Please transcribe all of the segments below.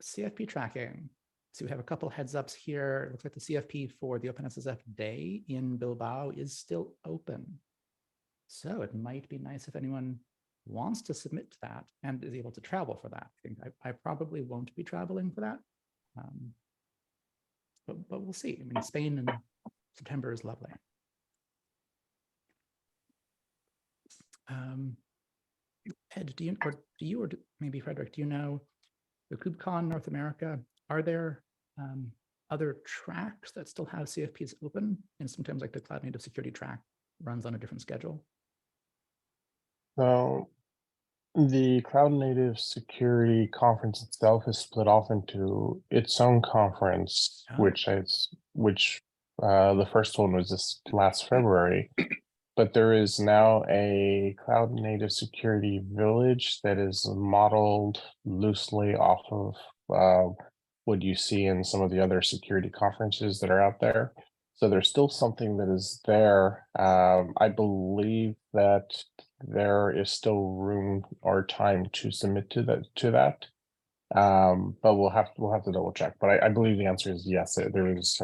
CFP tracking. So we have a couple heads ups here. It looks like the CFP for the OpenSSF day in Bilbao is still open. So it might be nice if anyone wants to submit to that and is able to travel for that. I think I probably won't be traveling for that. But we'll see. I mean, Spain in September is lovely. Ed, do you or maybe Frederick, do you know the KubeCon North America? Are there other tracks that still have CFPs open? And sometimes like the Cloud Native Security track runs on a different schedule. So the Cloud Native Security Conference itself is split off into its own conference, which the first one was this last February. But there is now a Cloud Native Security Village that is modeled loosely off of what you see in some of the other security conferences that are out there. So there's still something that is there. I believe that there is still room or time to submit to that. But we'll have to double check. But I believe the answer is yes. There is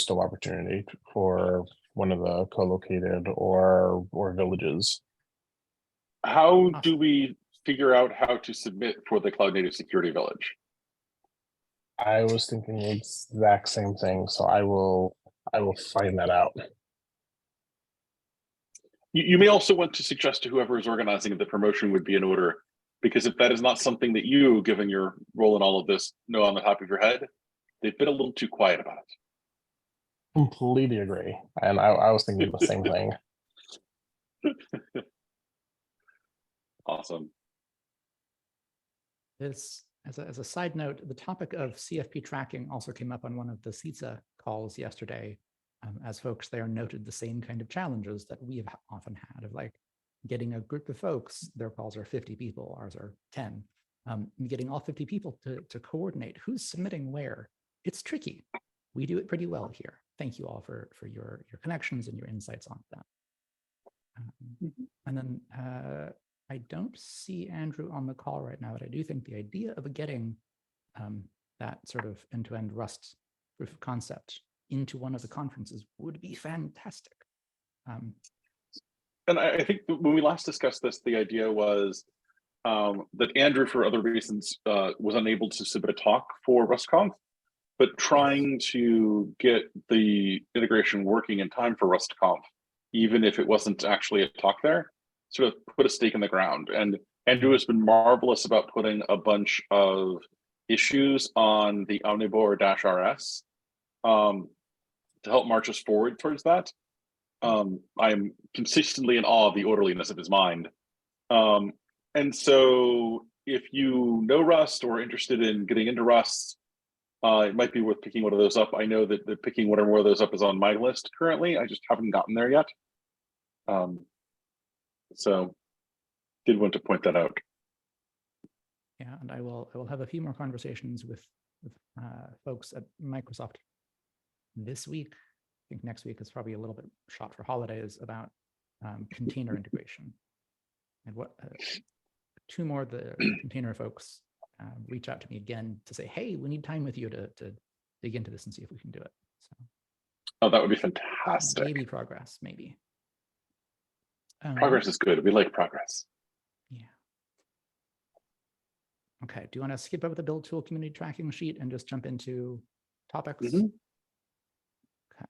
still opportunity for one of the co-located or villages. How do we figure out how to submit for the Cloud Native Security Village? I was thinking the exact same thing, so I will find that out. You may also want to suggest to whoever is organizing the promotion would be in order, because if that is not something that you, given your role in all of this, know on the top of your head, they've been a little too quiet about it. Completely agree. And I was thinking the same thing. Awesome. This, as a side note, the topic of CFP tracking also came up on one of the CISA calls yesterday, as folks there noted the same kind of challenges that we have often had of like getting a group of folks, their calls are 50 people, ours are 10, getting all 50 people to coordinate who's submitting where. It's tricky. We do it pretty well here. Thank you all for your connections and your insights on that. And then I don't see Andrew on the call right now, but I do think the idea of getting that sort of end-to-end Rust proof of concept into one of the conferences would be fantastic. And I think when we last discussed this, the idea was that Andrew, for other reasons, was unable to submit a talk for RustConf, but trying to get the integration working in time for RustConf, even if it wasn't actually a talk there, sort of put a stake in the ground. And Andrew has been marvelous about putting a bunch of issues on the OmniBOR-RS to help march us forward towards that. I'm consistently in awe of the orderliness of his mind. And so if you know Rust or are interested in getting into Rust, it might be worth picking one of those up. I know that picking one or more of those up is on my list currently. I just haven't gotten there yet. So did want to point that out. Yeah, and I will have a few more conversations with folks at Microsoft this week. I think next week is probably a little bit short for holidays about container integration. And what two more of the container folks reach out to me again to say, hey, we need time with you to dig into this and see if we can do it. So, oh, that would be fantastic. Maybe progress, maybe. Progress is good. We like progress. Yeah. Okay. Do you want to skip over the build tool community tracking sheet and just jump into topics? Mm-hmm. Okay.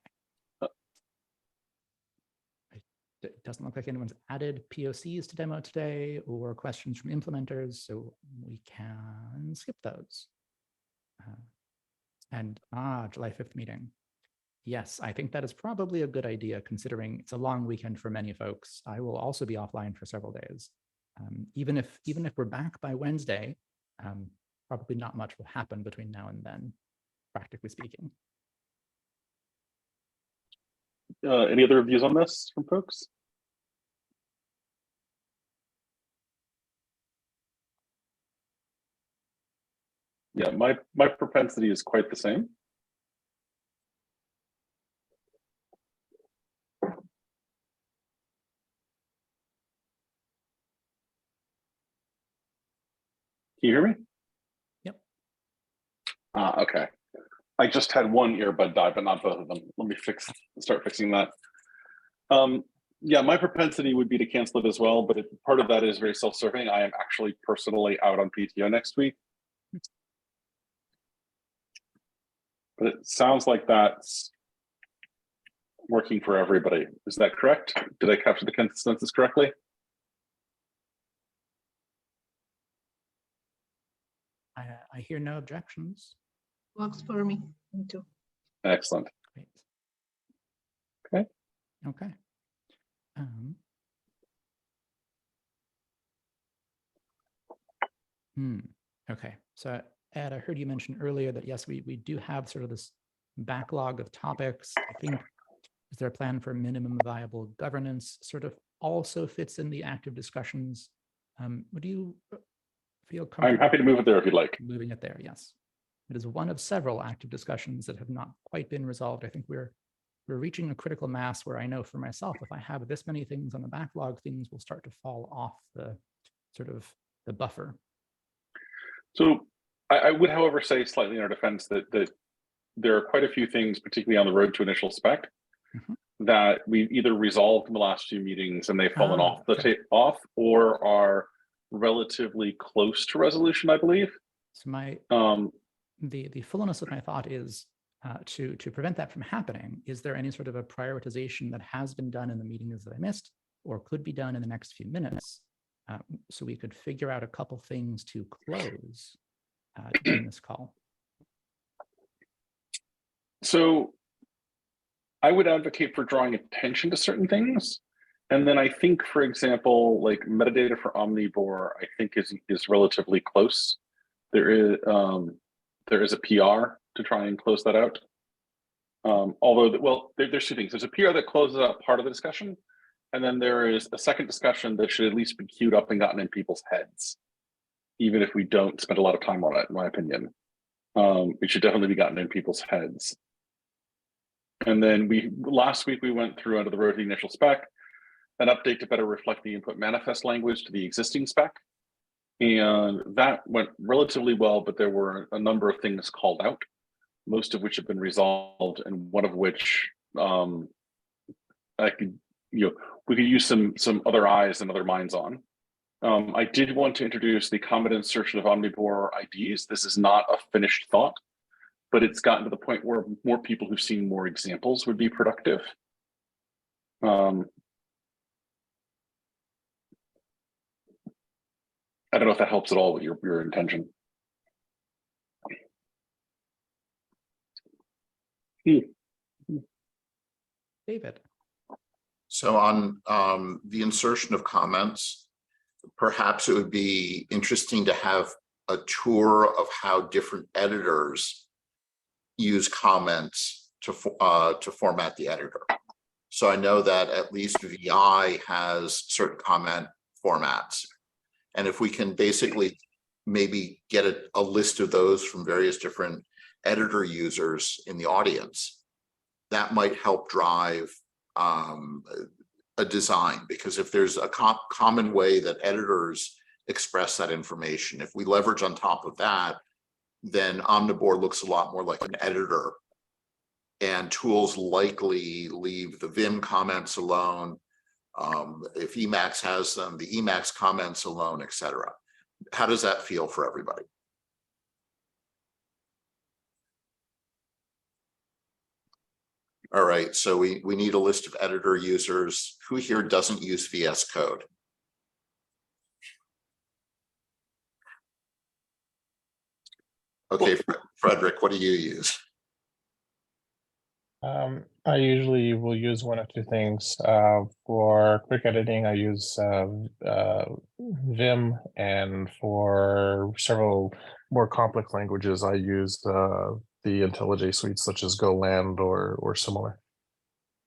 It doesn't look like anyone's added POCs to demo today or questions from implementers, so we can skip those. July 5th meeting. Yes, I think that is probably a good idea considering it's a long weekend for many folks. I will also be offline for several days. Even if we're back by Wednesday, probably not much will happen between now and then, practically speaking. Any other views on this from folks? Yeah, my propensity is quite the same. Can you hear me? Yep. Okay. I just had one earbud die, but not both of them. Let me start fixing that. Yeah, my propensity would be to cancel it as well, but part of that is very self-serving. I am actually personally out on PTO next week. But it sounds like that's working for everybody. Is that correct? Did I capture the consensus correctly? I hear no objections. Works for me. Me too. Excellent. Great. Okay. Okay. Okay. So Ed, I heard you mention earlier that yes, we do have sort of this backlog of topics. I think, is there a plan for minimum viable governance sort of also fits in the active discussions? Would you feel comfortable? I'm happy to move it there if you'd like. Moving it there, yes. It is one of several active discussions that have not quite been resolved. I think we're reaching a critical mass where I know for myself, if I have this many things on the backlog, things will start to fall off the sort of the buffer. So I would, however, say slightly in our defense that there are quite a few things, particularly on the road to initial spec, that we've either resolved in the last few meetings and they've fallen off the or are relatively close to resolution, I believe. So my the fullness of my thought is to prevent that from happening. Is there any sort of a prioritization that has been done in the meetings that I missed, or could be done in the next few minutes, so we could figure out a couple things to close in this call? So I would advocate for drawing attention to certain things. And then I think, for example, like metadata for OmniBOR, I think is relatively close. There is a PR to try and close that out. Although, well, there's two things. There's a PR that closes out part of the discussion, and then there is a second discussion that should at least be queued up and gotten in people's heads, even if we don't spend a lot of time on it, in my opinion. It should definitely be gotten in people's heads. And then last week we went through under the road to the initial spec, an update to better reflect the input manifest language to the existing spec. And that went relatively well, but there were a number of things called out, most of which have been resolved, and one of which we could use some other eyes and other minds on. I did want to introduce the common insertion of OmniBOR IDs. This is not a finished thought, but it's gotten to the point where more people who've seen more examples would be productive. I don't know if that helps at all with your intention. David. So on the insertion of comments, perhaps it would be interesting to have a tour of how different editors use comments to format the editor. So I know that at least VI has certain comment formats. And if we can basically maybe get a list of those from various different editor users in the audience, that might help drive a design, because if there's a common way that editors express that information, if we leverage on top of that, then OmniBOR looks a lot more like an editor, and tools likely leave the Vim comments alone. If Emacs has them, the Emacs comments alone, etc. How does that feel for everybody? All right, so we need a list of editor users. Who here doesn't use VS Code? Okay, Frederick, what do you use? I usually will use one of two things. For quick editing, I use Vim, and for several more complex languages, I use the IntelliJ suites such as Golang or similar.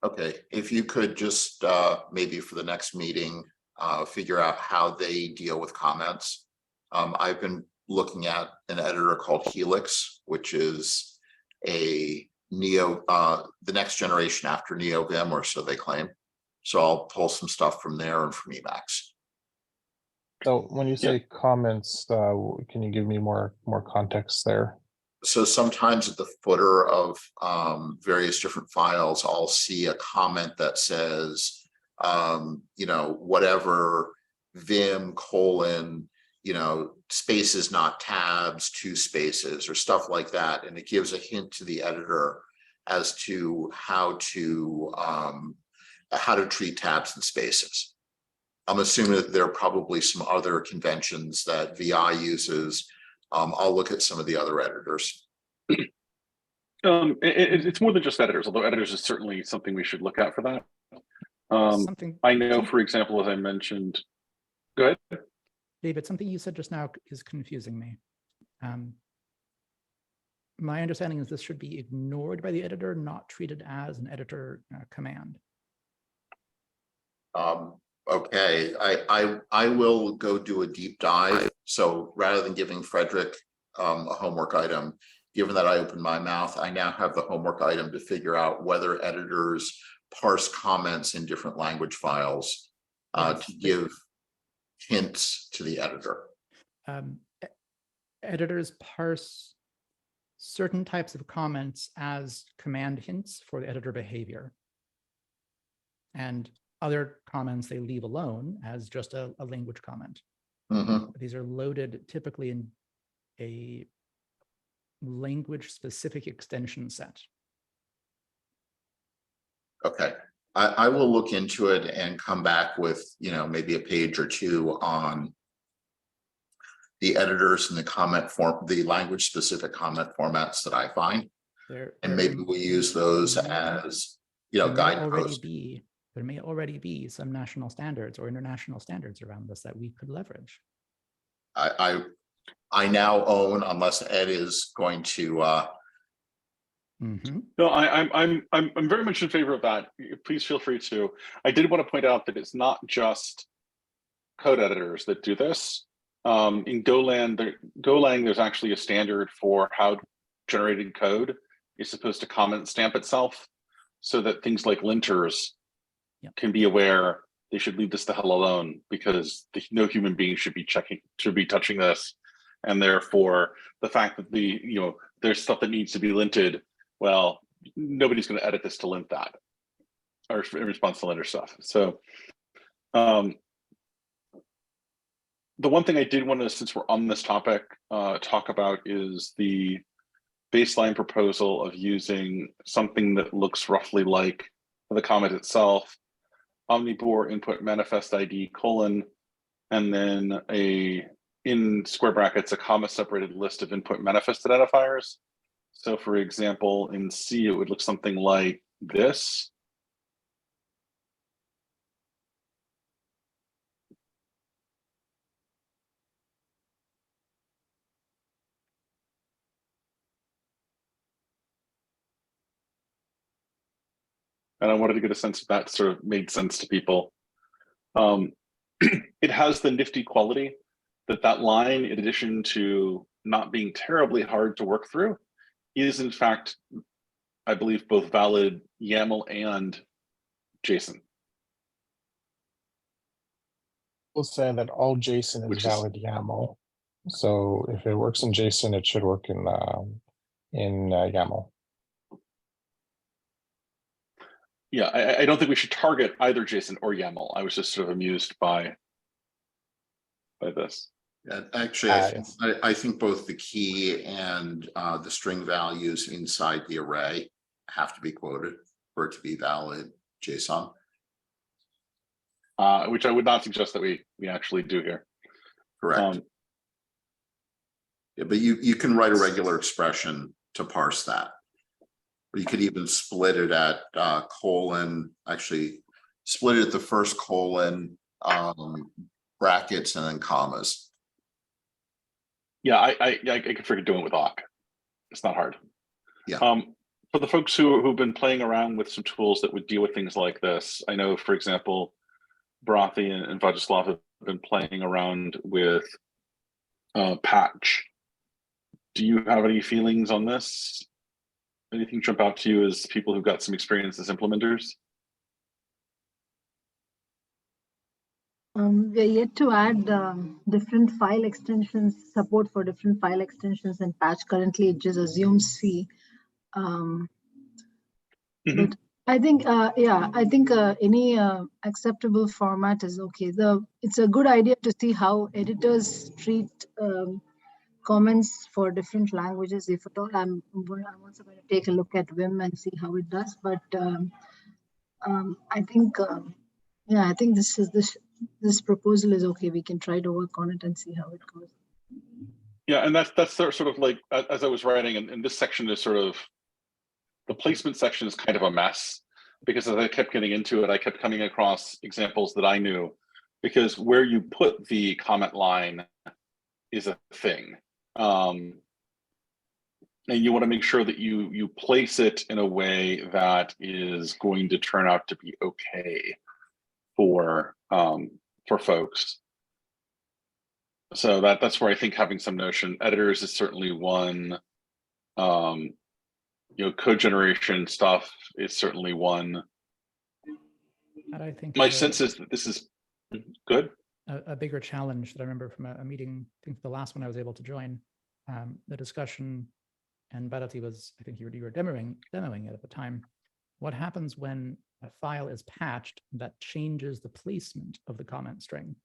Okay, if you could just maybe for the next meeting, figure out how they deal with comments. I've been looking at an editor called Helix, which is a the next generation after NeoVim, or so they claim. So I'll pull some stuff from there and from Emacs. So when you say comments, can you give me more context there? So sometimes at the footer of various different files, I'll see a comment that says, whatever Vim : spaces not tabs, 2 spaces, or stuff like that. And it gives a hint to the editor as to how to treat tabs and spaces. I'm assuming that there are probably some other conventions that VI uses. I'll look at some of the other editors. It's more than just editors, although editors is certainly something we should look at for that. I know, for example, as I mentioned, go ahead. David, something you said just now is confusing me. My understanding is this should be ignored by the editor, not treated as an editor command. Okay, I will go do a deep dive. So rather than giving Frederick a homework item, given that I opened my mouth, I now have the homework item to figure out whether editors parse comments in different language files to give hints to the editor. Editors parse certain types of comments as command hints for the editor behavior. And other comments they leave alone as just a language comment. These are loaded typically in a language specific extension set. Okay, I will look into it and come back with, maybe a page or two on the editors and the comment form, the language specific comment formats that I find. And maybe we use those as, guideposts. There may already be some national standards or international standards around this that we could leverage. I now own, unless Ed is going to. No, I'm very much in favor of that. Please feel free to. I did want to point out that it's not just code editors that do this. In Golang, there's actually a standard for how generated code is supposed to comment stamp itself, so that things like linters can be aware they should leave this the hell alone, because no human being should be touching this, and therefore the fact that there's stuff that needs to be linted, well, nobody's going to edit this to lint that, or in response to linter stuff. So the one thing I did want to, since we're on this topic, talk about is the baseline proposal of using something that looks roughly like the comment itself, OmniBOR input manifest ID : and then in square brackets, a comma separated list of input manifest identifiers. So for example, in C, it would look something like this. And I wanted to get a sense if that sort of made sense to people. It has the nifty quality that line, in addition to not being terribly hard to work through, is in fact, I believe, both valid YAML and JSON. We'll say that all JSON is valid YAML. So if it works in JSON, it should work in YAML. Yeah, I don't think we should target either JSON or YAML. I was just sort of amused by this. Yeah, actually, I think both the key and the string values inside the array have to be quoted for it to be valid JSON. Which I would not suggest that we actually do here. Correct. Yeah, but you can write a regular expression to parse that. Or you could even split it at actually split it at the first colon, brackets, and then commas. Yeah, I could figure doing it with awk. It's not hard. Yeah. For the folks who've been playing around with some tools that would deal with things like this, I know, for example, Brathy and Vajislav have been playing around with patch. Do you have any feelings on this? Anything jump out to you as people who've got some experience as implementers? We are yet to add different file extensions, support for different file extensions and patch. Currently, it just assumes C. But I think, I think any acceptable format is okay. It's a good idea to see how editors treat comments for different languages. If at all, I'm also going to take a look at Vim and see how it does. But I think, I think this proposal is okay. We can try to work on it and see how it goes. Yeah, and that's sort of like, as I was writing, and this section is sort of, the placement section is kind of a mess, because as I kept getting into it, I kept coming across examples that I knew, because where you put the comment line is a thing. And you want to make sure that you place it in a way that is going to turn out to be okay for folks. So that's where I think having some notion. Editors is certainly one. Code generation stuff is certainly one. And I think my sense is that this is good. A bigger challenge that I remember from a meeting, I think the last one I was able to join, the discussion, and Bharati was, I think you were demoing it at the time. What happens when a file is patched that changes the placement of the comment string?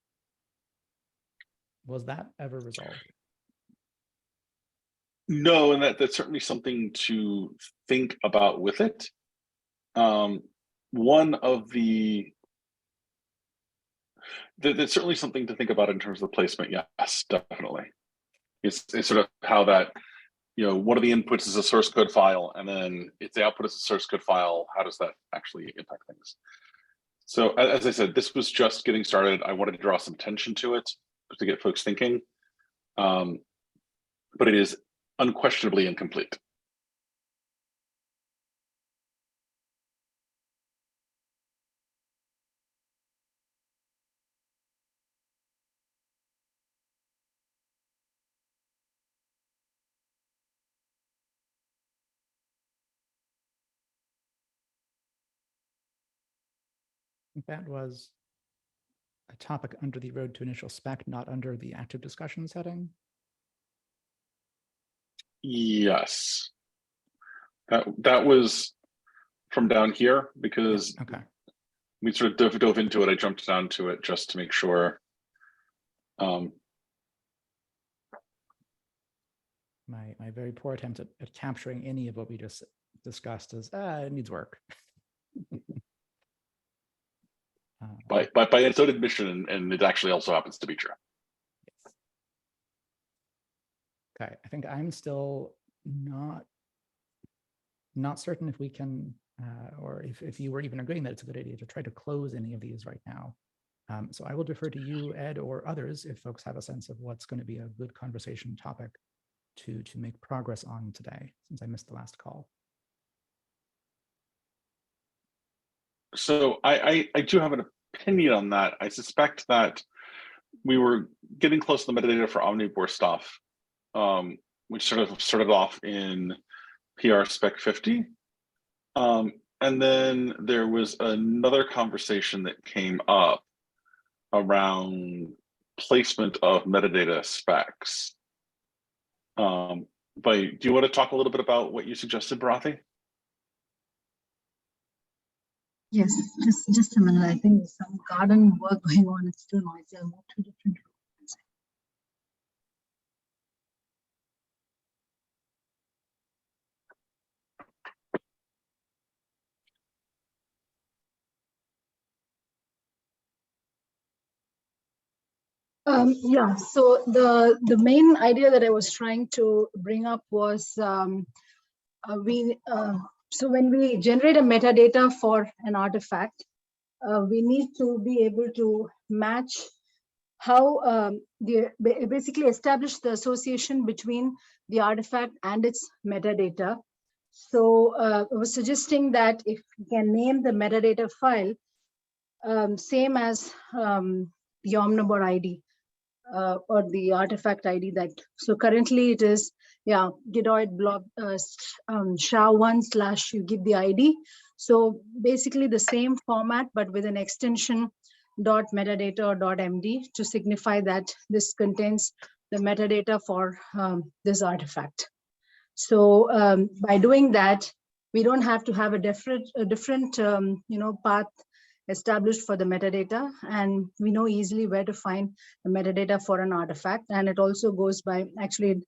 Was that ever resolved? No, and that's certainly something to think about with it. One of that's certainly something to think about in terms of the placement. Yes, definitely. It's sort of how that, one of the inputs is a source code file, and then its output is a source code file. How does that actually impact things? So as I said, this was just getting started. I wanted to draw some attention to it to get folks thinking, but it is unquestionably incomplete. That was a topic under the Road to Initial Spec, not under the active discussions heading. Yes, that was from down here, because okay, we sort of dove into it. I jumped down to it just to make sure. My very poor attempt at capturing any of what we just discussed is it needs work. By its own admission, and it actually also happens to be true. Yes. Okay, I think I'm still not certain if we can, or if you were even agreeing that it's a good idea to try to close any of these right now. So I will defer to you, Ed, or others, if folks have a sense of what's going to be a good conversation topic to make progress on today, since I missed the last call. So I do have an opinion on that. I suspect that we were getting close to the metadata for OmniBOR stuff, which sort of started off in PR Spec 50. And then there was another conversation that came up around placement of metadata specs. But do you want to talk a little bit about what you suggested, Bharati? Yes, just a minute. I think there's some garden work going on. It's too noisy. I'll move to a different room. Yeah, so the main idea that I was trying to bring up was so when we generate a metadata for an artifact, we need to be able to match how basically establish the association between the artifact and its metadata. So I was suggesting that if you can name the metadata file same as the OmniBOR ID or the artifact ID that, so currently it is, Gidoid blob SHA1/ you give the ID. So basically the same format, but with an extension .metadata or .md to signify that this contains the metadata for this artifact. So by doing that, we don't have to have a different path established for the metadata, and we know easily where to find the metadata for an artifact. And it also goes by, actually,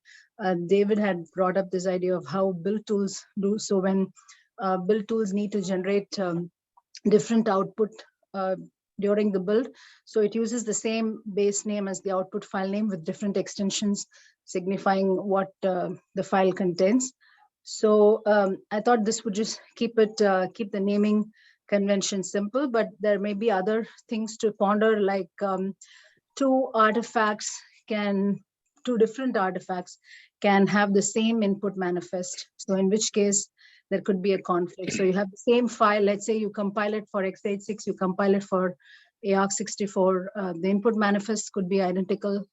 David had brought up this idea of how build tools do. So when build tools need to generate different output during the build, so it uses the same base name as the output file name with different extensions signifying what the file contains. So I thought this would just keep the naming convention simple, but there may be other things to ponder, like two different artifacts can have the same input manifest. So in which case there could be a conflict. So you have the same file, let's say you compile it for x86, you compile it for ARC64, the input manifest could be identical,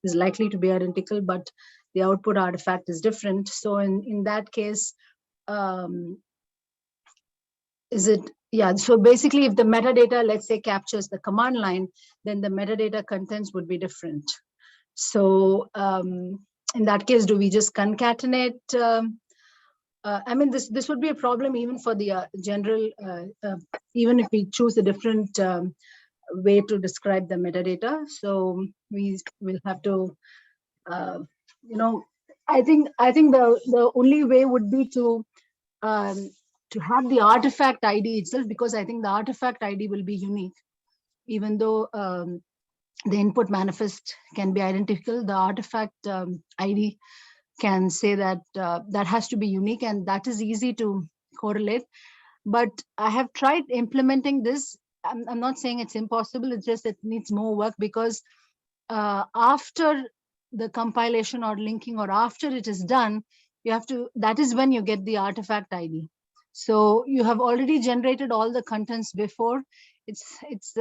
is likely to be identical, but the output artifact is different. So in that case, so basically if the metadata, let's say, captures the command line, then the metadata contents would be different. So in that case, do we just concatenate? I mean, this would be a problem even for the general, even if we choose a different way to describe the metadata. So we will have to, I think the only way would be to have the artifact ID itself, because I think the artifact ID will be unique, even though the input manifest can be identical. The artifact ID can say that that has to be unique, and that is easy to correlate. But I have tried implementing this. I'm not saying it's impossible, it's just it needs more work, because after the compilation or linking, or after it is done, you have to, that is when you get the artifact ID. So you have already generated all the contents before. It's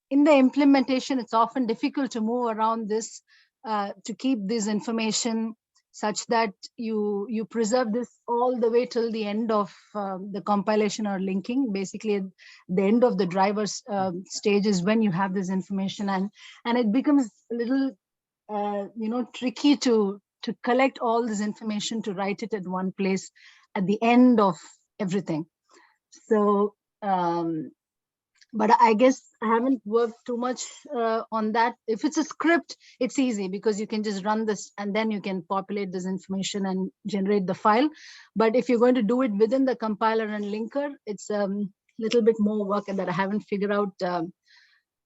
in the implementation, it's often difficult to move around this to keep this information such that you preserve this all the way till the end of the compilation or linking. Basically, at the end of the driver's stage is when you have this information, and it becomes a little tricky to collect all this information, to write it at one place at the end of everything. So but I guess I haven't worked too much on that. If it's a script, it's easy because you can just run this and then you can populate this information and generate the file. But if you're going to do it within the compiler and linker, it's a little bit more work, and that I haven't figured out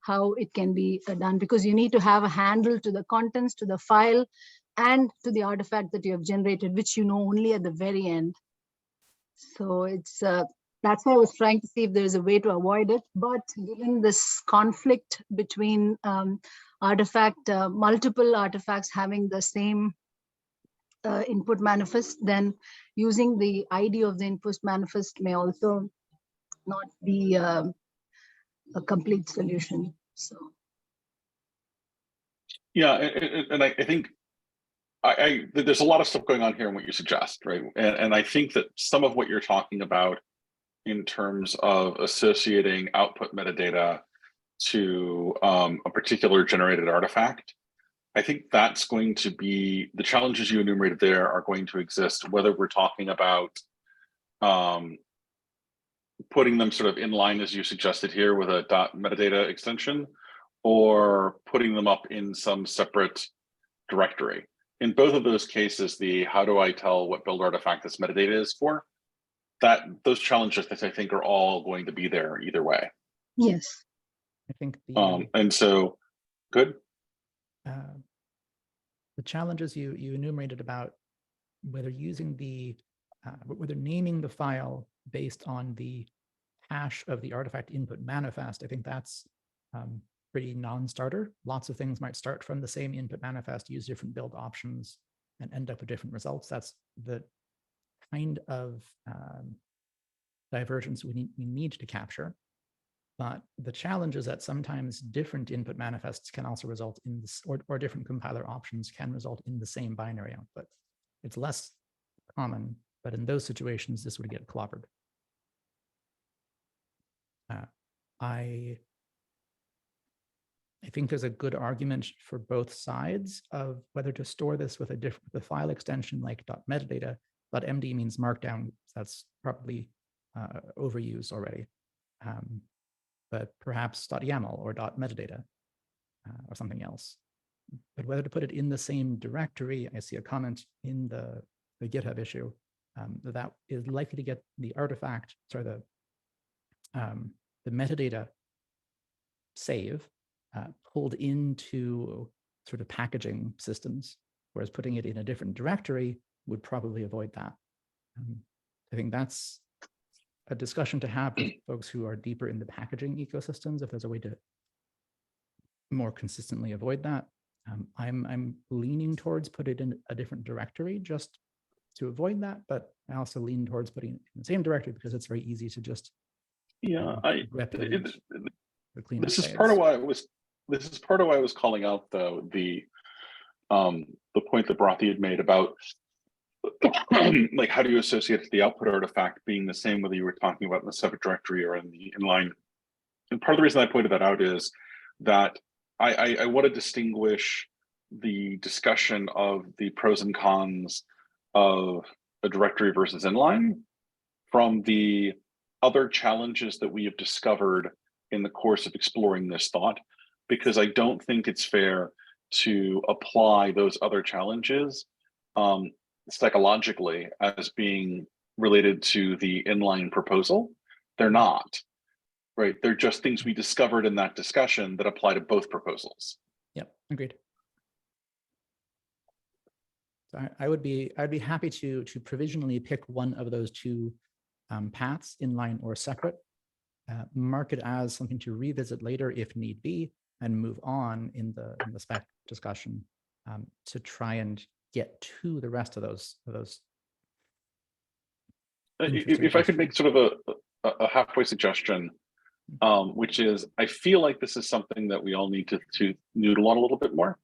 how it can be done, because you need to have a handle to the contents, to the file, and to the artifact that you have generated, which you know only at the very end. So it's that's why I was trying to see if there is a way to avoid it. But given this conflict between multiple artifacts having the same input manifest, then using the ID of the input manifest may also not be a complete solution. So yeah, and I think there's a lot of stuff going on here in what you suggest, right? And I think that some of what you're talking about in terms of associating output metadata to a particular generated artifact, I think that's going to be, the challenges you enumerated there are going to exist, whether we're talking about putting them sort of in line as you suggested here with a .metadata extension, or putting them up in some separate directory. In both of those cases, the how do I tell what build artifact this metadata is for, those challenges that I think are all going to be there either way. yes, I think and so good. The challenges you enumerated about whether using whether naming the file based on the hash of the artifact input manifest, I think that's pretty non-starter. Lots of things might start from the same input manifest, use different build options, and end up with different results. That's the kind of divergence we need to capture. But the challenge is that sometimes different input manifests can also result in this, or different compiler options can result in the same binary output. It's less common, but in those situations, this would get clobbered. I think there's a good argument for both sides of whether to store this with the file extension like .metadata. .md means markdown. So that's probably overused already. But perhaps .yaml or .metadata or something else. But whether to put it in the same directory, I see a comment in the GitHub issue that is likely to get the artifact, sorry, the metadata save pulled into sort of packaging systems, whereas putting it in a different directory would probably avoid that. I think that's a discussion to have with folks who are deeper in the packaging ecosystems, if there's a way to more consistently avoid that. I'm leaning towards put it in a different directory just to avoid that, but I also lean towards putting it in the same directory because it's very easy to just replicate the cleanup. This is part of why I was calling out though the point that Brathy had made about like how do you associate the output artifact being the same whether you were talking about in the separate directory or in the inline. And part of the reason I pointed that out is that I want to distinguish the discussion of the pros and cons of a directory versus inline from the other challenges that we have discovered in the course of exploring this thought, because I don't think it's fair to apply those other challenges psychologically as being related to the inline proposal. They're not. Right, they're just things we discovered in that discussion that apply to both proposals. Yep, agreed. So I'd be happy to provisionally pick one of those two paths, inline or separate, mark it as something to revisit later if need be, and move on in the spec discussion to try and get to the rest of those. If I could make sort of a halfway suggestion. Which is, I feel like this is something that we all need to noodle on a little bit more.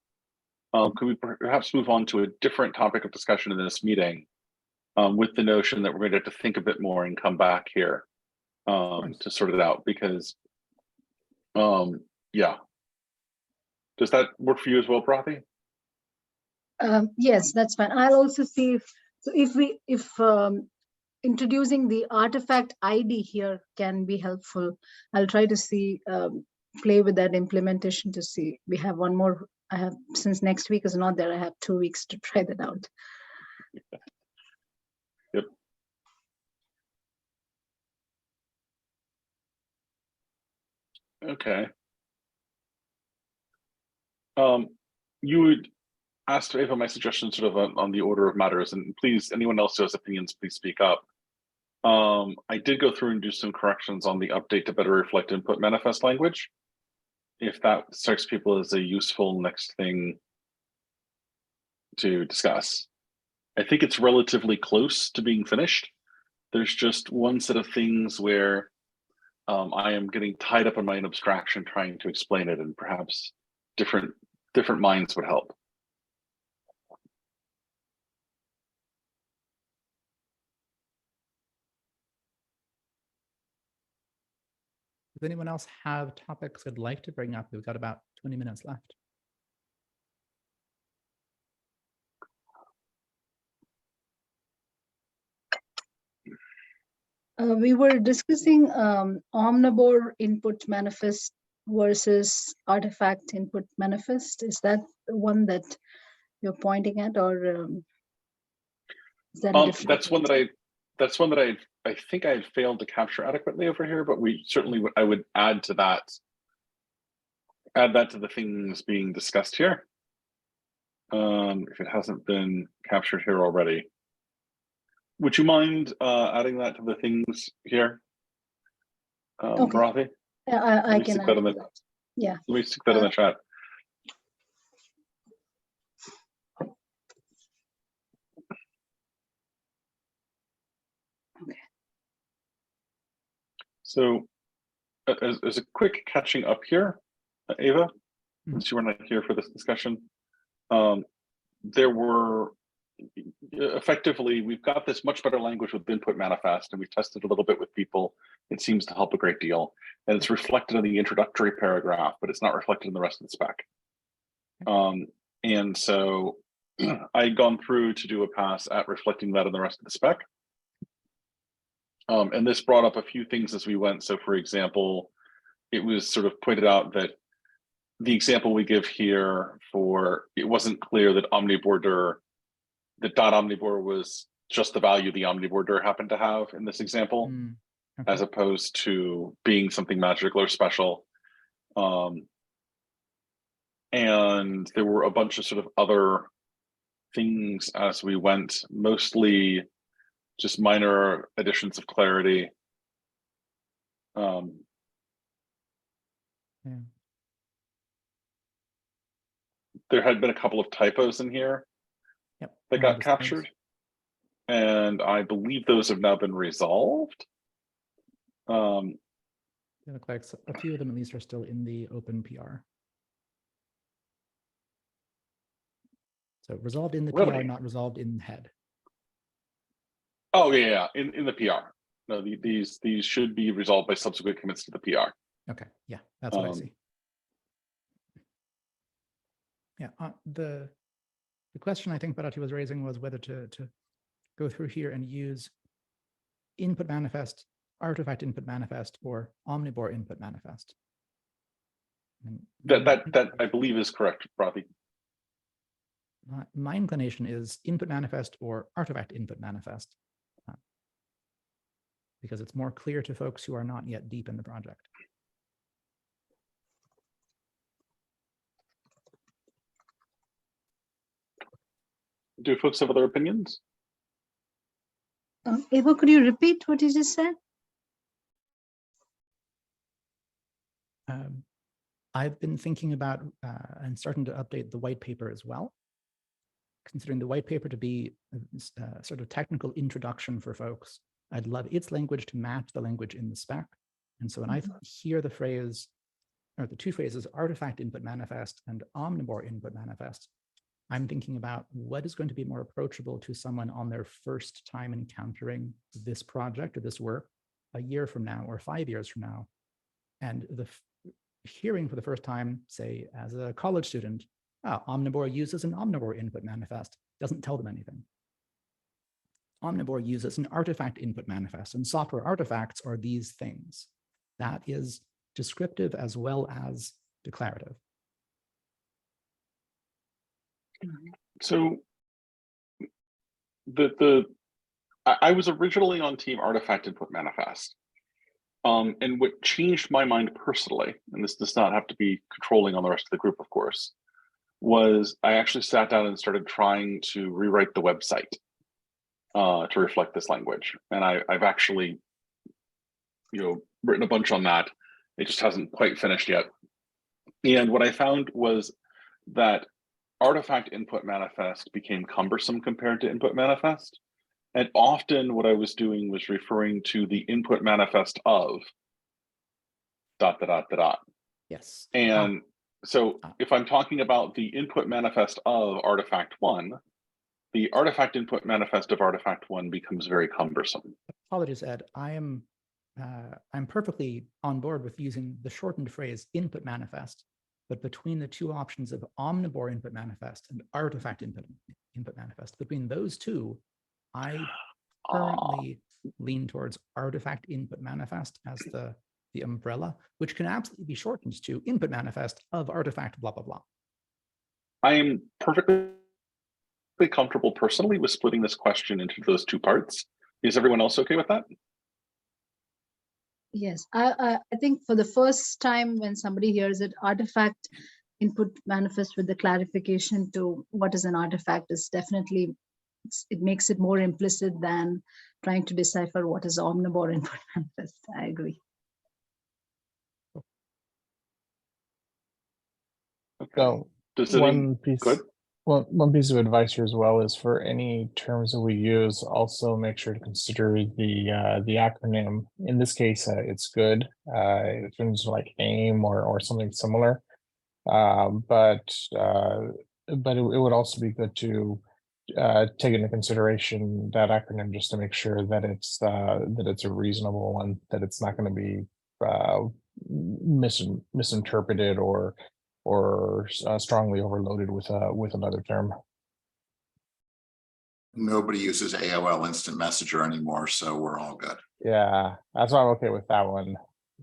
Could we perhaps move on to a different topic of discussion in this meeting with the notion that we're going to have to think a bit more and come back here to sort it out? Because, yeah. Does that work for you as well, Brathy? Yes, that's fine. I'll also see if introducing the artifact ID here can be helpful. I'll try to see, play with that implementation to see. We have one more, I have, since next week is not there, I have 2 weeks to try that out. Yep. Okay. You would ask Eva my suggestions sort of on the order of matters, and please, anyone else who has opinions, please speak up. I did go through and do some corrections on the update to better reflect input manifest language. If that strikes people as a useful next thing to discuss. I think it's relatively close to being finished. There's just one set of things where I am getting tied up in my own abstraction trying to explain it, and perhaps different minds would help. Does anyone else have topics they'd like to bring up? We've got about 20 minutes left. We were discussing OmniBOR input manifest versus artifact input manifest. Is that the one that you're pointing at, or is that that's one that I think I failed to capture adequately over here, but we certainly I would add to that. Add that to the things being discussed here. If it hasn't been captured here already. Would you mind adding that to the things here, okay. Brathy? I can add that. Yeah. Let me stick that in the chat. Okay. So as a quick catching up here, Eva, since you were not here for this discussion, there were effectively, we've got this much better language with input manifest, and we've tested a little bit with people. It seems to help a great deal. And it's reflected in the introductory paragraph, but it's not reflected in the rest of the spec. And so I had gone through to do a pass at reflecting that in the rest of the spec. And this brought up a few things as we went. So for example, it was sort of pointed out that the example we give here for, it wasn't clear that OmniBOR that .omnibor was just the value the OmniBOR dir happened to have in this example, okay. as opposed to being something magical or special. And there were a bunch of sort of other things as we went, mostly just minor additions of clarity. Yeah. There had been a couple of typos in here that got captured. And I believe those have now been resolved. They look like a few of them at least are still in the open PR. So resolved in the PR, not resolved in head. Oh yeah, in the PR. No, these should be resolved by subsequent commits to the PR. Okay, yeah, that's what I see. Yeah, the question I think Bharati was raising was whether to go through here and use input manifest, artifact input manifest, or OmniBOR input manifest. And that I believe is correct, Bharati. My inclination is input manifest or artifact input manifest, because it's more clear to folks who are not yet deep in the project. Do folks have other opinions? Eva, could you repeat what you just said? I've been thinking about and starting to update the white paper as well, considering the white paper to be a sort of technical introduction for folks. I'd love its language to match the language in the spec. And so when I hear the phrase, or the two phrases, artifact input manifest and OmniBOR input manifest, I'm thinking about what is going to be more approachable to someone on their first time encountering this project or this work a year from now or 5 years from now. And the hearing for the first time, say, as a college student, OmniBOR uses an OmniBOR input manifest, doesn't tell them anything. OmniBOR uses an artifact input manifest, and software artifacts are these things. That is descriptive as well as declarative. So I was originally on team artifact input manifest. And what changed my mind personally, and this does not have to be controlling on the rest of the group, of course, was I actually sat down and started trying to rewrite the website to reflect this language. And I've actually, written a bunch on that. It just hasn't quite finished yet. And what I found was that artifact input manifest became cumbersome compared to input manifest. And often what I was doing was referring to the input manifest of ... Yes. And so if I'm talking about the input manifest of artifact one, the artifact input manifest of artifact one becomes very cumbersome. Apologies, Ed. I'm perfectly on board with using the shortened phrase input manifest, but between the two options of OmniBOR input manifest and artifact input manifest, between those two, I currently lean towards artifact input manifest as the umbrella, which can absolutely be shortened to input manifest of artifact blah, blah, blah. I am perfectly comfortable personally with splitting this question into those two parts. Is everyone else okay with that? Yes, I think for the first time when somebody hears it, artifact input manifest with the clarification to what is an artifact is definitely, it makes it more implicit than trying to decipher what is OmniBOR input manifest. I agree. Okay. So one piece of advice here as well is for any terms that we use, also make sure to consider the acronym. In this case, it's good. In terms of like AIM or something similar. But it would also be good to take into consideration that acronym just to make sure that it's a reasonable one, that it's not going to be misinterpreted or strongly overloaded with another term. Nobody uses AOL Instant Messenger anymore, so we're all good. Yeah, that's why I'm okay with that one.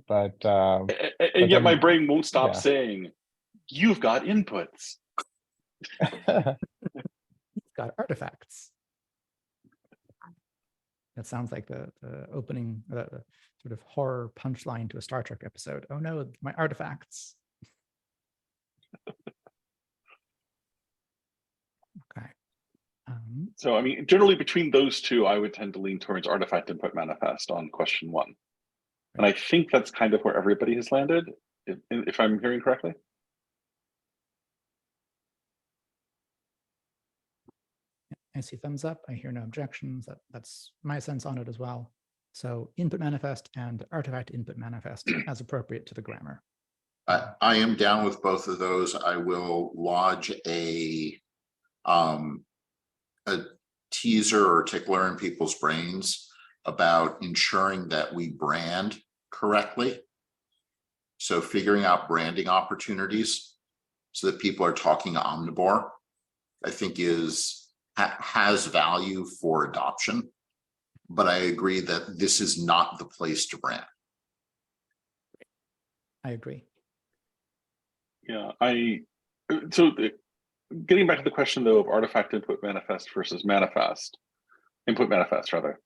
But and yet my brain won't stop saying, "You've got inputs." You've got artifacts. That sounds like the opening, the sort of horror punchline to a Star Trek episode. Oh no, my artifacts. Okay. So, I mean, generally between those two, I would tend to lean towards artifact input manifest on question 1. And I think that's kind of where everybody has landed, if I'm hearing correctly. I see thumbs up. I hear no objections. That's my sense on it as well. So input manifest and artifact input manifest as appropriate to the grammar. I am down with both of those. I will lodge a teaser or tickler in people's brains about ensuring that we brand correctly. So figuring out branding opportunities so that people are talking OmniBOR, I think has value for adoption, but I agree that this is not the place to brand. I agree. Yeah, so getting back to the question though of artifact input manifest versus input manifest rather.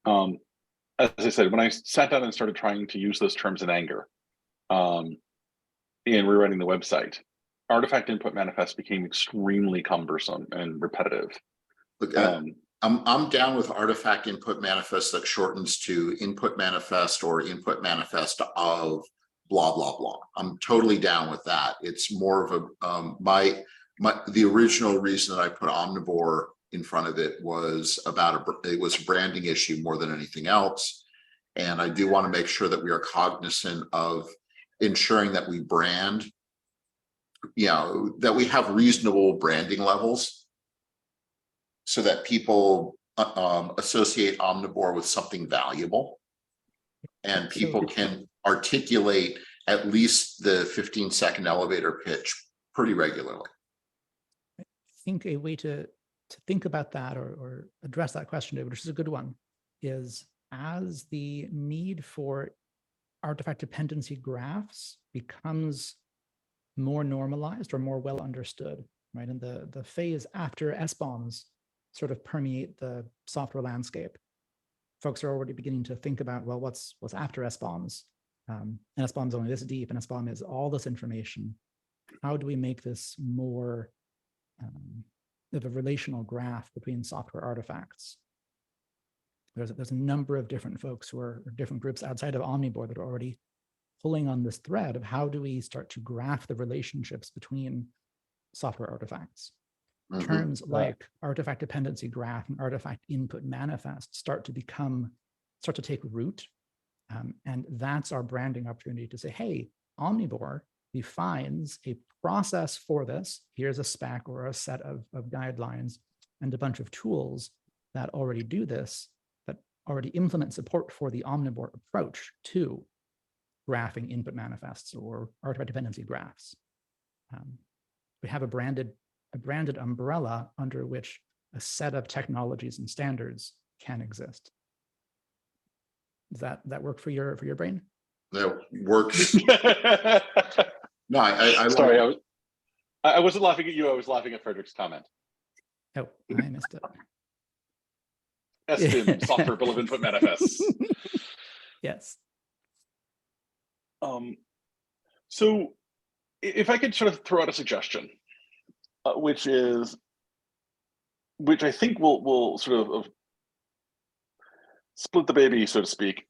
As I said, when I sat down and started trying to use those terms in anger, in rewriting the website, artifact input manifest became extremely cumbersome and repetitive. Look, I'm down with artifact input manifest that shortens to input manifest or input manifest of blah, blah, blah. I'm totally down with that. It's more of a, the original reason that I put OmniBOR in front of it was it was a branding issue more than anything else. And I do want to make sure that we are cognizant of ensuring that we brand, that we have reasonable branding levels so that people associate OmniBOR with something valuable and people can articulate at least the 15-second elevator pitch pretty regularly. I think a way to think about that or address that question, David, which is a good one, is as the need for artifact dependency graphs becomes more normalized or more well understood, right? And the phase after SBOMs sort of permeate the software landscape. Folks are already beginning to think about, well, what's after SBOMs? And SBOM is only this deep, and SBOM is all this information. How do we make this more of a relational graph between software artifacts? There's a number of different folks who are different groups outside of OmniBOR that are already pulling on this thread of how do we start to graph the relationships between software artifacts. Terms like artifact dependency graph and artifact input manifest start to take root. And that's our branding opportunity to say, hey, OmniBOR defines a process for this. Here's a spec or a set of guidelines and a bunch of tools that already do this, that already implement support for the OmniBOR approach to graphing input manifests or artifact dependency graphs. We have a branded umbrella under which a set of technologies and standards can exist. Does that work for your brain? That works. No, I sorry, I wasn't laughing at you. I was laughing at Frederick's comment. Oh, I missed it. SBIM, software bill of input manifests. Yes. So if I could sort of throw out a suggestion, which I think will sort of split the baby, so to speak,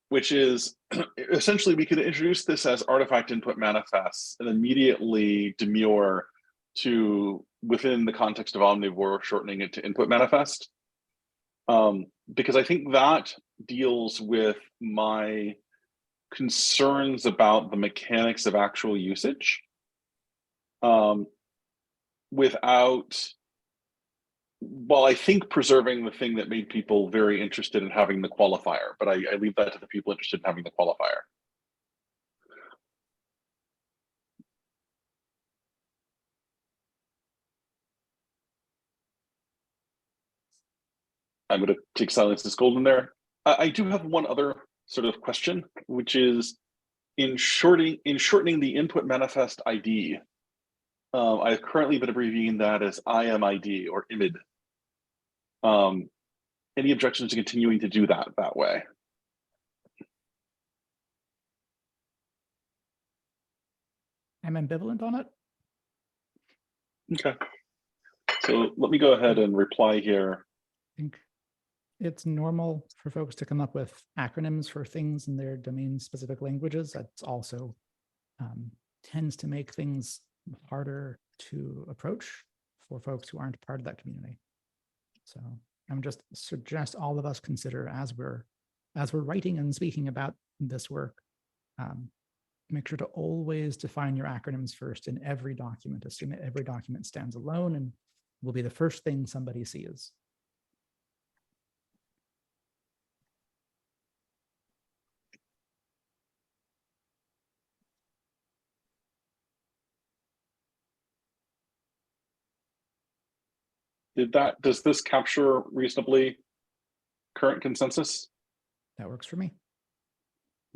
which is essentially we could introduce this as artifact input manifests and immediately demure to within the context of OmniBOR shortening it to input manifest. Because I think that deals with my concerns about the mechanics of actual usage. without, well, I think preserving the thing that made people very interested in having the qualifier, but I leave that to the people interested in having the qualifier. I'm going to take silence as golden there. I do have one other sort of question, which is in shortening the input manifest ID. I've currently been abbreviating that as IMID or IMID. Any objections to continuing to do that way? I'm ambivalent on it. Okay. So let me go ahead and reply here. I think it's normal for folks to come up with acronyms for things in their domain-specific languages. That's also tends to make things harder to approach for folks who aren't part of that community. So I'm just suggest all of us consider as we're writing and speaking about this work, make sure to always define your acronyms first in every document. Assume that every document stands alone and will be the first thing somebody sees. Does this capture reasonably current consensus? That works for me.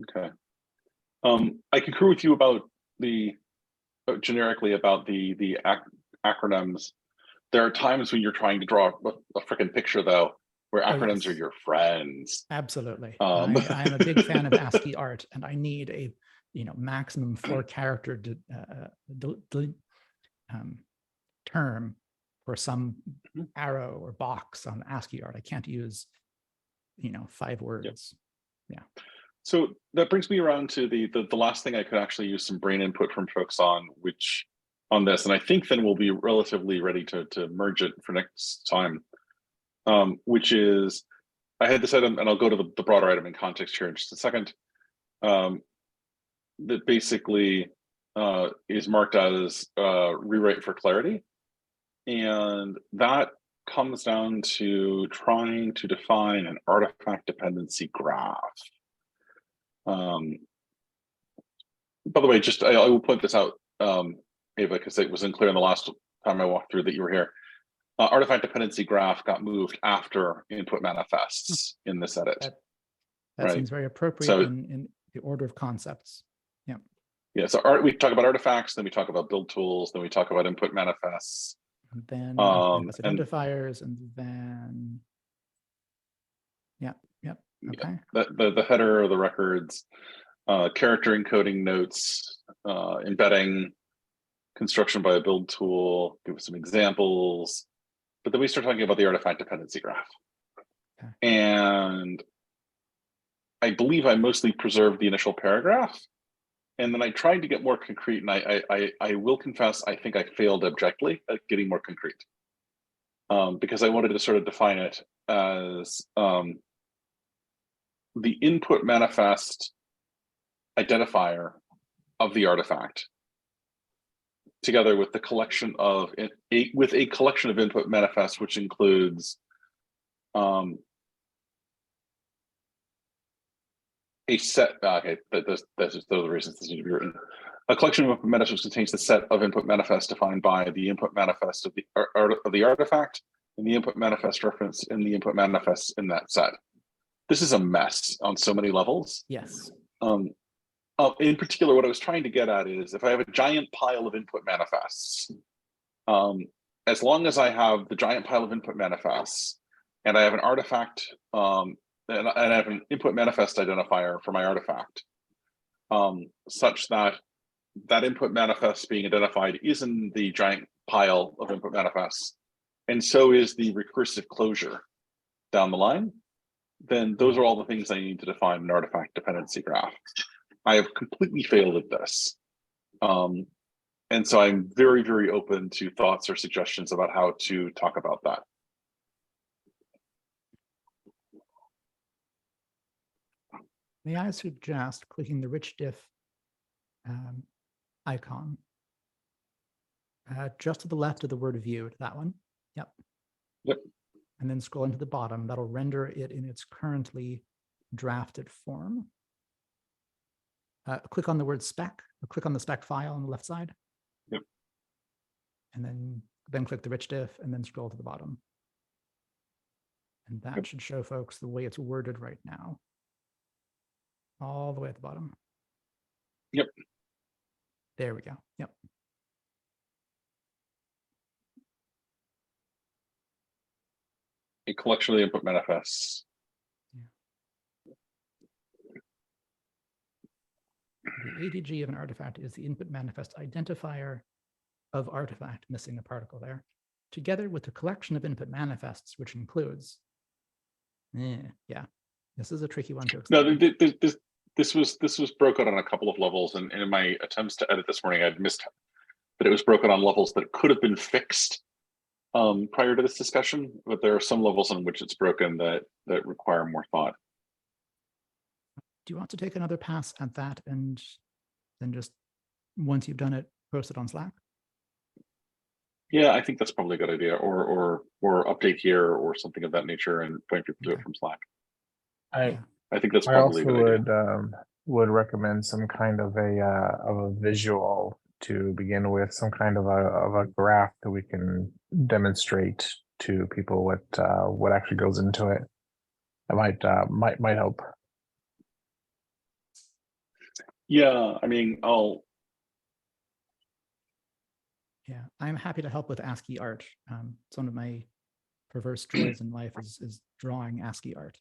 Okay. I concur with you about generically about the acronyms. There are times when you're trying to draw a freaking picture, though, where acronyms are your friends. Absolutely. I am a big fan of ASCII art, and I need a maximum 4-character term for some arrow or box on ASCII art. I can't use 5 words. Yep. Yeah. So that brings me around to the last thing I could actually use some brain input from folks on this, and I think then we'll be relatively ready to merge it for next time, which is, I had this item, and I'll go to the broader item in context here in just a second, that basically is marked as rewrite for clarity. And that comes down to trying to define an artifact dependency graph. By the way, I will point this out, Ava, because it was unclear in the last time I walked through that you were here. Artifact dependency graph got moved after input manifests in this edit. That seems very appropriate in the order of concepts. Yeah. Yeah. So we talk about artifacts, then we talk about build tools, then we talk about input manifests. And then identifiers, and then okay. The header of the records, character encoding notes, embedding, construction by a build tool, give some examples, but then we start talking about the artifact dependency graph. Okay. And I believe I mostly preserved the initial paragraph, and then I tried to get more concrete, and I will confess, I think I failed abjectly at getting more concrete, because I wanted to sort of define it as the input manifest identifier of the artifact, together with the collection of a collection of input manifests, which includes a set. Okay, those are the reasons this needs to be written. A collection of input manifests contains the set of input manifests defined by the input manifest of the artifact and the input manifest reference in the input manifests in that set. This is a mess on so many levels. Yes. In particular, what I was trying to get at is, if I have a giant pile of input manifests, as long as I have the giant pile of input manifests, and I have an artifact, and I have an input manifest identifier for my artifact, such that that input manifest being identified is in the giant pile of input manifests, and so is the recursive closure down the line, then those are all the things I need to define an artifact dependency graph. I have completely failed at this. And so I'm very, very open to thoughts or suggestions about how to talk about that. May I suggest clicking the rich diff icon Just to the left of the word viewed, that one. Yep. Yep. And then scroll into the bottom. That'll render it in its currently drafted form. Click on the word spec, or click on the spec file on the left side. Yep. And then click the rich diff and then scroll to the bottom. And that should show folks the way it's worded right now. All the way at the bottom. Yep. There we go. Yep. A collection of the input manifests. The ADG of an artifact is the input manifest identifier of artifact, missing a particle there, together with the collection of input manifests, which includes, yeah, this is a tricky one to explain. No, this was broken on a couple of levels, and in my attempts to edit this morning, I'd missed that it was broken on levels that could have been fixed prior to this discussion, but there are some levels on which it's broken that require more thought. Do you want to take another pass at that and then just, once you've done it, post it on Slack? Yeah, I think that's probably a good idea, or update here or something of that nature and point people to it from Slack. I think that's I probably also a good idea. would recommend some kind of a visual to begin with, some kind of a graph that we can demonstrate to people what actually goes into it. That might help. Yeah, I mean, Yeah, I'm happy to help with ASCII art. It's one of my perverse joys in life is drawing ASCII art.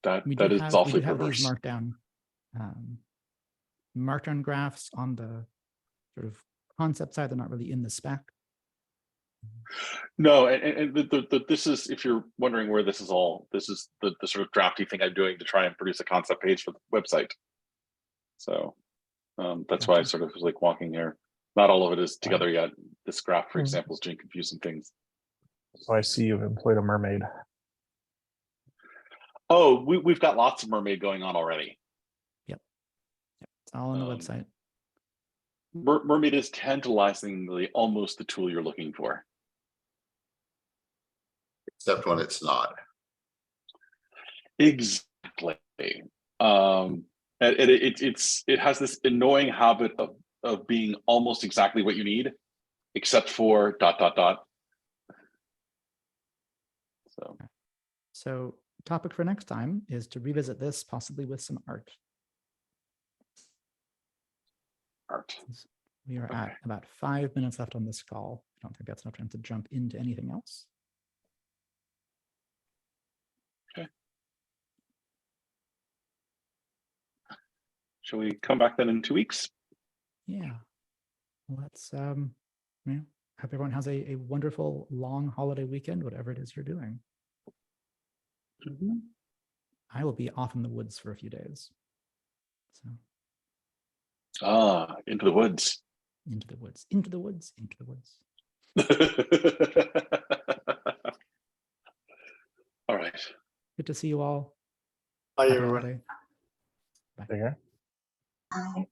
That is awfully we do have perverse. these markdown graphs on the sort of concept side. They're not really in the spec. No, and this is, if you're wondering where this is all, this is the sort of drafty thing I'm doing to try and produce a concept page for the website. So that's why I sort of was like walking here. Not all of it is together yet. This graph, for example, is doing confusing things. So I see you've employed a mermaid. Oh, we've got lots of mermaid going on already. Yep. It's all on the website. Mermaid is tantalizingly almost the tool you're looking for. Except when it's not. Exactly. It has this annoying habit of being almost exactly what you need, except for ... So topic for next time is to revisit this, possibly with some art. We are at about 5 minutes left on this call. I don't think that's enough time to jump into anything else. Okay. Shall we come back then in 2 weeks? Yeah. Let's hope everyone has a wonderful long holiday weekend, whatever it is you're doing. I will be off in the woods for a few days. So. Into the woods. Into the woods, into the woods, into the woods. All right. Good to see you all. Bye, Happy everyone. holiday. Bye. There you go. Bye.